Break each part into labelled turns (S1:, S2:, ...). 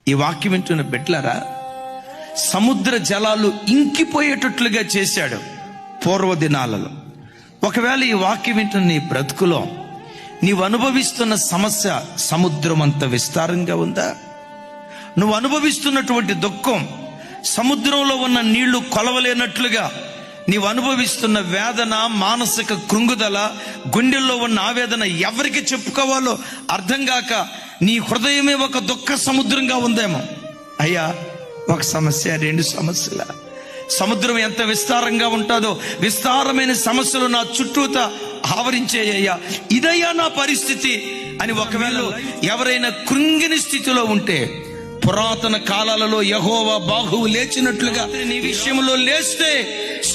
S1: ఈ వాక్యం వింటున్న బిడ్డలారా, సముద్ర జలాలు ఇంకిపోయేటట్లుగా చేశాడు పూర్వ దినాలలో. ఒకవేళ ఈ వాక్యం వింటున్న నీ బ్రతుకులో నీవు అనుభవిస్తున్న సమస్య సముద్రం అంత విస్తారంగా ఉందా? నువ్వు అనుభవిస్తున్నటువంటి దుఃఖం సముద్రంలో ఉన్న నీళ్లు కొలవలేనట్లుగా నీవు అనుభవిస్తున్న వేదన, మానసిక కృంగుదల, గుండెల్లో ఉన్న ఆవేదన ఎవరికి చెప్పుకోవాలో అర్థం కాక నీ హృదయమే ఒక దుఃఖ సముద్రంగా ఉందేమో. అయ్యా, ఒక సమస్య, రెండు సమస్యల. సముద్రం ఎంత విస్తారంగా ఉంటుందో విస్తారమైన సమస్యలు నా చుట్టూత ఆవరించేయ్యా, ఇదయ్యా నా పరిస్థితి అని ఒకవేళ ఎవరైనా కృంగిని స్థితిలో ఉంటే, పురాతన కాలాలలో యెహోవా బాహువు లేచినట్లుగా నీ విషయంలో లేస్తే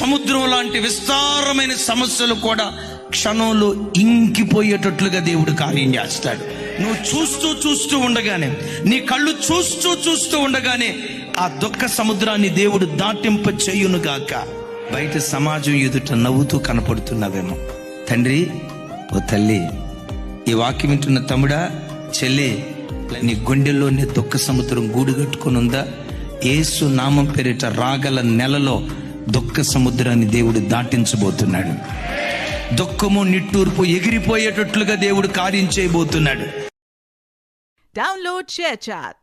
S1: సముద్రం లాంటి విస్తారమైన సమస్యలు కూడా క్షణంలో ఇంకిపోయేటట్లుగా దేవుడు కార్యం చేస్తాడు. నువ్వు చూస్తూ ఉండగానే, నీ కళ్ళు చూస్తూ ఉండగానే ఆ దుఃఖ సముద్రాన్ని దేవుడు దాటింప చేయునుగాక. బయట సమాజం ఎదుట నవ్వుతూ కనపడుతున్నావేమో. తండ్రి, ఓ తల్లి, ఈ వాక్యం వింటున్న తమ్ముడా, చెల్లి, నీ గుండెల్లో నీ దుఃఖ సముద్రం గూడు కట్టుకుని ఉందా? యేసు నామం పేరిట రాగల నెలలో దుఃఖ సముద్రాన్ని దేవుడు దాటించబోతున్నాడు. దుఃఖము, నిట్టూర్పు ఎగిరిపోయేటట్లుగా దేవుడు కార్యం చేయబోతున్నాడు.
S2: Download ShareChat.